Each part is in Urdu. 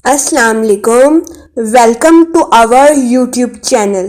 Assalamu alaikum. Welcome to our YouTube channel.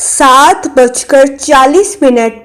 7:40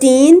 3,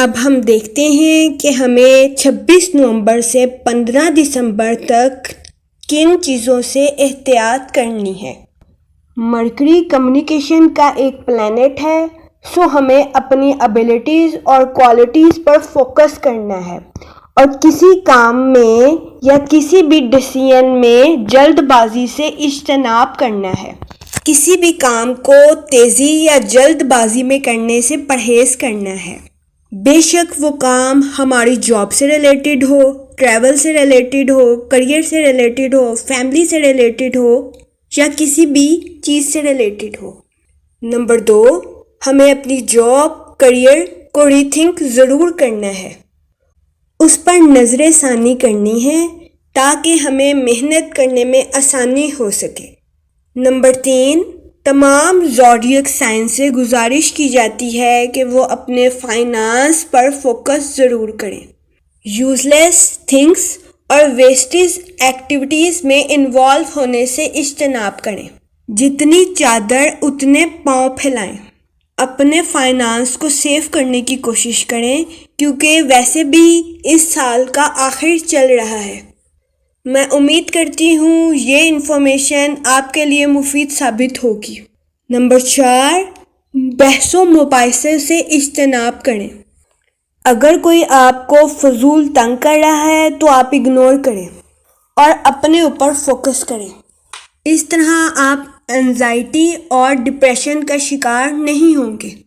اب ہم دیکھتے ہیں کہ ہمیں 26 نومبر سے 15 دسمبر تک کن چیزوں سے احتیاط کرنی ہے۔ مرکری کمیونیکیشن کا ایک پلانٹ ہے، سو ہمیں اپنی ابیلٹیز اور کوالٹیز پر فوکس کرنا ہے اور کسی کام میں یا کسی بھی ڈیسیژن میں جلد بازی سے اجتناب کرنا ہے۔ کسی بھی کام کو تیزی یا جلد بازی میں کرنے سے پرہیز کرنا ہے، بے شک وہ کام ہماری جاب سے ریلیٹڈ ہو، ٹریول سے ریلیٹڈ ہو، کریئر سے ریلیٹڈ ہو، فیملی سے ریلیٹڈ ہو یا کسی بھی چیز سے ریلیٹڈ ہو۔ نمبر 2، ہمیں اپنی جاب، کریئر کو ری تھنک ضرور کرنا ہے، اس پر نظر ثانی کرنی ہے تاکہ ہمیں محنت کرنے میں آسانی ہو سکے۔ نمبر 3، تمام زوڈیک سائن سے گزارش کی جاتی ہے کہ وہ اپنے فائنانس پر فوکس ضرور کریں، یوز لیس تھنگس اور ویسٹیج ایکٹیویٹیز میں انوالو ہونے سے اجتناب کریں۔ جتنی چادر اتنے پاؤں پھیلائیں، اپنے فائنانس کو سیو کرنے کی کوشش کریں کیونکہ ویسے بھی اس سال کا آخر چل رہا ہے۔ میں امید کرتی ہوں یہ انفارمیشن آپ کے لیے مفید ثابت ہوگی۔ نمبر 4، بحث و مباحثے سے اجتناب کریں۔ اگر کوئی آپ کو فضول تنگ کر رہا ہے تو آپ اگنور کریں اور اپنے اوپر فوکس کریں۔ اس طرح آپ انزائٹی اور ڈپریشن کا شکار نہیں ہوں گے۔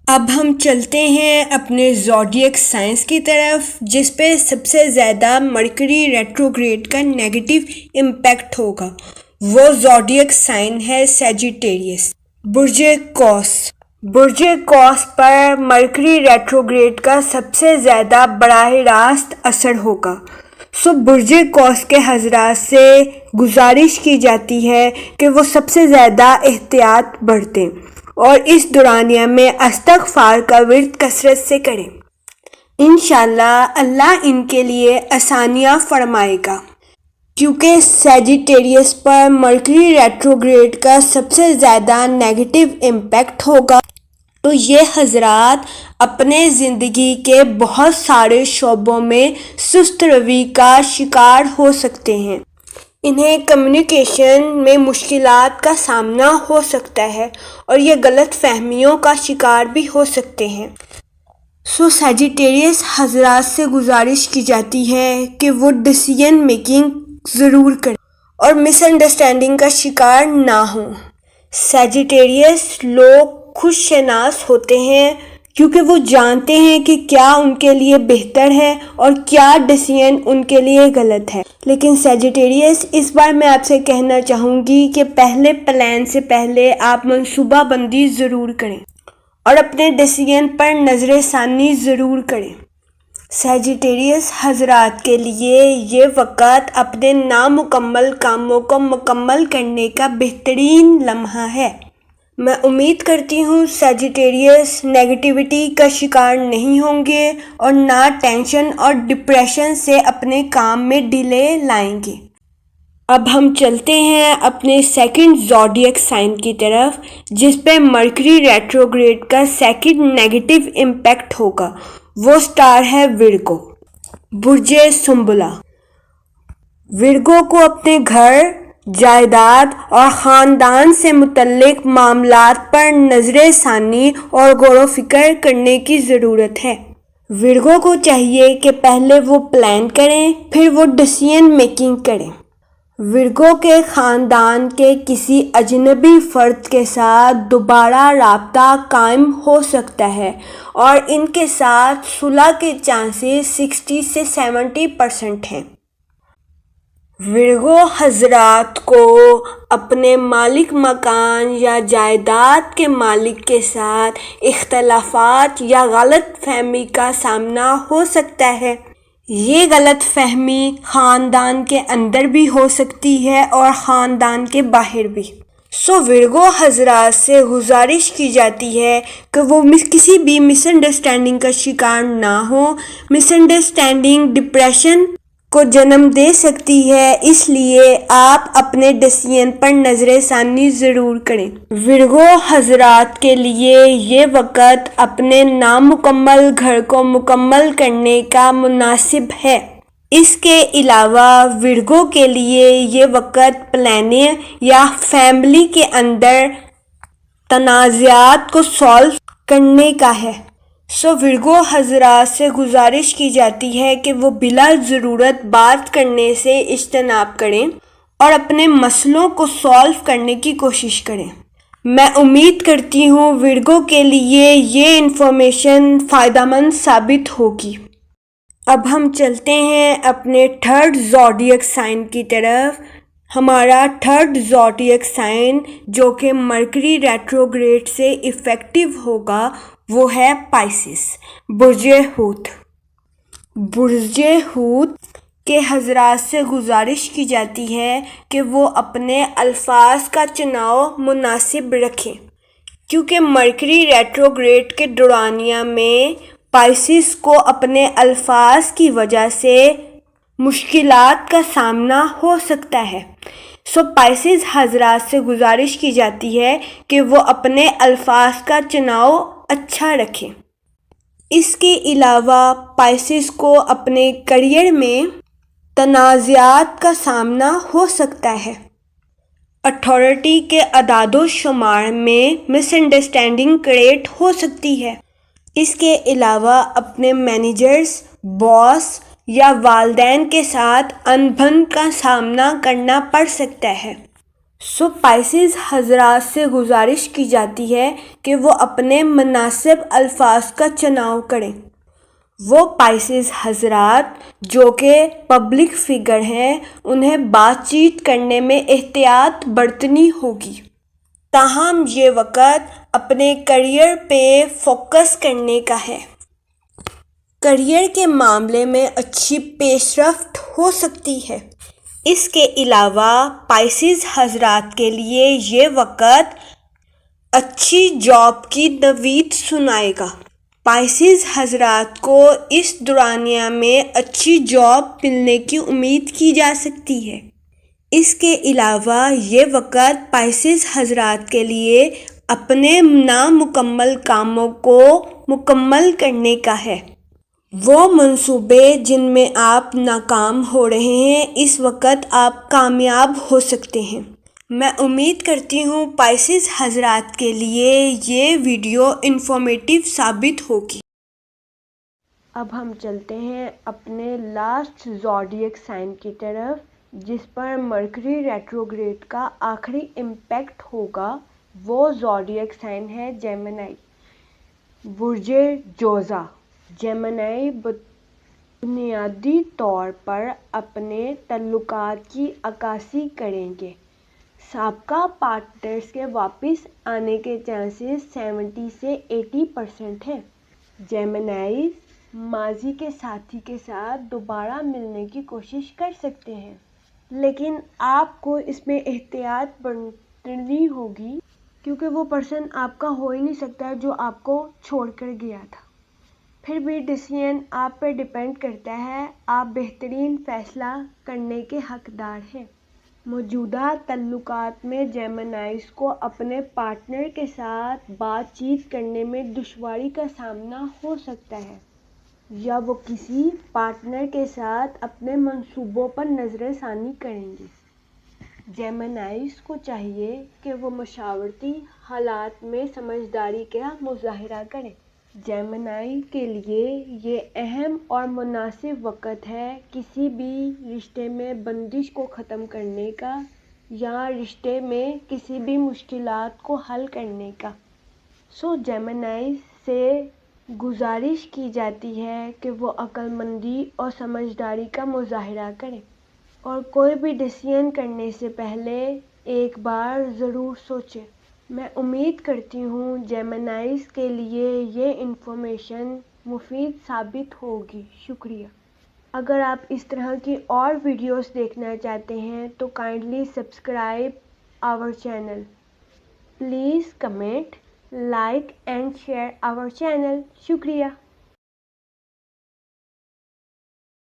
اب ہم چلتے ہیں اپنے زوڈیک سائنس کی طرف، جس پہ سب سے زیادہ مرکری ریٹروگریڈ کا نیگیٹو امپیکٹ ہوگا۔ وہ زوڈیک سائن ہے سیجیٹیریس، برج قوس۔ برج قوس پر مرکری ریٹروگریڈ کا سب سے زیادہ براہ راست اثر ہوگا، سو برج قوس کے حضرات سے گزارش کی جاتی ہے کہ وہ سب سے زیادہ احتیاط برتیں اور اس دورانیہ میں استغفار کا ورد کثرت سے کریں۔ انشاءاللہ اللہ ان کے لیے آسانیاں فرمائے گا۔ کیونکہ سیجیٹیریس پر مرکری ریٹروگریڈ کا سب سے زیادہ نیگیٹو امپیکٹ ہوگا، تو یہ حضرات اپنے زندگی کے بہت سارے شعبوں میں سست روی کا شکار ہو سکتے ہیں۔ انہیں کمیونیکیشن میں مشکلات کا سامنا ہو سکتا ہے اور یہ غلط فہمیوں کا شکار بھی ہو سکتے ہیں۔ سو سیجیٹیریس حضرات سے گزارش کی جاتی ہے کہ وہ ڈیسیژن میکنگ ضرور کریں اور مس انڈرسٹینڈنگ کا شکار نہ ہوں۔ سیجیٹیریس لوگ خود شناس ہوتے ہیں کیونکہ وہ جانتے ہیں کہ کیا ان کے لیے بہتر ہے اور کیا ڈیسیژن ان کے لیے غلط ہے۔ لیکن سیجیٹیریس، اس بار میں آپ سے کہنا چاہوں گی کہ پہلے پلان سے پہلے آپ منصوبہ بندی ضرور کریں اور اپنے ڈیسیژن پر نظر ثانی ضرور کریں۔ سیجیٹیریس حضرات کے لیے یہ وقت اپنے نامکمل کاموں کو مکمل کرنے کا بہترین لمحہ ہے۔ میں امید کرتی ہوں سیجیٹیریس نیگیٹیوٹی کا شکار نہیں ہوں گے اور نہ ٹینشن اور ڈپریشن سے اپنے کام میں ڈیلے لائیں گے۔ اب ہم چلتے ہیں اپنے سیکنڈ زوڈیک سائن کی طرف، جس پہ مرکری ریٹروگریڈ کا سیکنڈ نیگیٹو امپیکٹ ہوگا۔ وہ سٹار ہے ورگو، برج سنبلہ۔ ورگو کو اپنے گھر، جائیداد اور خاندان سے متعلق معاملات پر نظر ثانی اور غور و فکر کرنے کی ضرورت ہے۔ ورگو کو چاہیے کہ پہلے وہ پلان کریں، پھر وہ ڈیسیژن میکنگ کریں۔ ورگو کے خاندان کے کسی اجنبی فرد کے ساتھ دوبارہ رابطہ قائم ہو سکتا ہے اور ان کے ساتھ صلح کے چانسز 60 سے 70% ہیں۔ ورگو حضرات کو اپنے مالک مکان یا جائیداد کے مالک کے ساتھ اختلافات یا غلط فہمی کا سامنا ہو سکتا ہے۔ یہ غلط فہمی خاندان کے اندر بھی ہو سکتی ہے اور خاندان کے باہر بھی۔ سو ورگو حضرات سے گزارش کی جاتی ہے کہ وہ کسی بھی مس انڈرسٹینڈنگ کا شکار نہ ہو۔ مس انڈرسٹینڈنگ ڈپریشن کو جنم دے سکتی ہے، اس لیے آپ اپنے ڈیسیژن پر نظر ثانی ضرور کریں۔ ورگو حضرات کے لیے یہ وقت اپنے نامکمل گھر کو مکمل کرنے کا مناسب ہے۔ اس کے علاوہ ورگو کے لیے یہ وقت پلاننگ یا فیملی کے اندر تنازعات کو سالو کرنے کا ہے۔ ورگو حضرات سے گزارش کی جاتی ہے کہ وہ بلا ضرورت بات کرنے سے اجتناب کریں اور اپنے مسئلوں کو سالو کرنے کی کوشش کریں۔ میں امید کرتی ہوں ورگو کے لیے یہ انفارمیشن فائدہ مند ثابت ہوگی۔ اب ہم چلتے ہیں اپنے تھرڈ زوڈیک سائن کی طرف۔ ہمارا تھرڈ زوڈیک سائن جو کہ مرکری ریٹروگریڈ سے افیکٹو ہوگا وہ ہے پائسس، برج حوت۔ برج حوت کے حضرات سے گزارش کی جاتی ہے کہ وہ اپنے الفاظ کا چناؤ مناسب رکھیں، کیونکہ مرکری ریٹروگریڈ کے دورانیہ میں پائسس کو اپنے الفاظ کی وجہ سے مشکلات کا سامنا ہو سکتا ہے۔ پائسس حضرات سے گزارش کی جاتی ہے کہ وہ اپنے الفاظ کا چناؤ اچھا رکھیں۔ اس کے علاوہ پائسس کو اپنے کیریئر میں تنازعات کا سامنا ہو سکتا ہے۔ اتھارٹی کے اعداد و شمار میں مس انڈرسٹینڈنگ کریٹ ہو سکتی ہے۔ اس کے علاوہ اپنے مینیجرز، باس یا والدین کے ساتھ ان بن کا سامنا کرنا پڑ سکتا ہے۔ پائسس حضرات سے گزارش کی جاتی ہے کہ وہ اپنے مناسب الفاظ کا چناؤ کریں۔ وہ پائسس حضرات جو کہ پبلک فگر ہیں، انہیں بات چیت کرنے میں احتیاط برتنی ہوگی۔ تاہم یہ وقت اپنے کیریئر پہ فوکس کرنے کا ہے۔ کیریئر کے معاملے میں اچھی پیش رفت ہو سکتی ہے۔ اس کے علاوہ پائسس حضرات کے لیے یہ وقت اچھی جاب کی نوید سنائے گا۔ پائسس حضرات کو اس دورانیہ میں اچھی جاب ملنے کی امید کی جا سکتی ہے۔ اس کے علاوہ یہ وقت پائسس حضرات کے لیے اپنے نامکمل کاموں کو مکمل کرنے کا ہے۔ وہ منصوبے جن میں آپ ناکام ہو رہے ہیں، اس وقت آپ کامیاب ہو سکتے ہیں۔ میں امید کرتی ہوں پائسس حضرات کے لیے یہ ویڈیو انفارمیٹیو ثابت ہوگی۔ اب ہم چلتے ہیں اپنے لاسٹ زوڈیک سائن کی طرف جس پر مرکری ریٹروگریڈ کا آخری امپیکٹ ہوگا۔ وہ زوڈیک سائن ہے جیمنائی، برج جوزا۔ جیمنائی بنیادی طور پر اپنے تعلقات کی عکاسی کریں گے۔ سابقہ پارٹنرز کے واپس آنے کے چانسز 70 سے 80% ہیں۔ جیمنائیز ماضی کے ساتھی کے ساتھ دوبارہ ملنے کی کوشش کر سکتے ہیں، لیکن آپ کو اس میں احتیاط برتنی ہوگی کیونکہ وہ پرسن آپ کا ہو ہی نہیں سکتا جو آپ کو چھوڑ کر گیا تھا۔ پھر بھی ڈیسیژن آپ پر ڈیپینڈ کرتا ہے، آپ بہترین فیصلہ کرنے کے حقدار ہیں۔ موجودہ تعلقات میں جیمنائیز کو اپنے پارٹنر کے ساتھ بات چیت کرنے میں دشواری کا سامنا ہو سکتا ہے، یا وہ کسی پارٹنر کے ساتھ اپنے منصوبوں پر نظر ثانی کریں گے۔ جیمنائیز کو چاہیے کہ وہ مشاورتی حالات میں سمجھداری کا مظاہرہ کریں۔ جیمنائی کے لیے یہ اہم اور مناسب وقت ہے کسی بھی رشتے میں بندش کو ختم کرنے کا یا رشتے میں کسی بھی مشکلات کو حل کرنے کا۔ جیمنائی سے گزارش کی جاتی ہے کہ وہ عقل مندی اور سمجھداری کا مظاہرہ کریں اور کوئی بھی ڈیسیژن کرنے سے پہلے ایک بار ضرور سوچیں۔ میں امید کرتی ہوں جیمنائیز کے لیے یہ انفارمیشن مفید ثابت ہوگی۔ شکریہ۔ اگر آپ اس طرح کی اور ویڈیوز دیکھنا چاہتے ہیں تو kindly subscribe our channel. Please comment, like and share our channel. شکریہ۔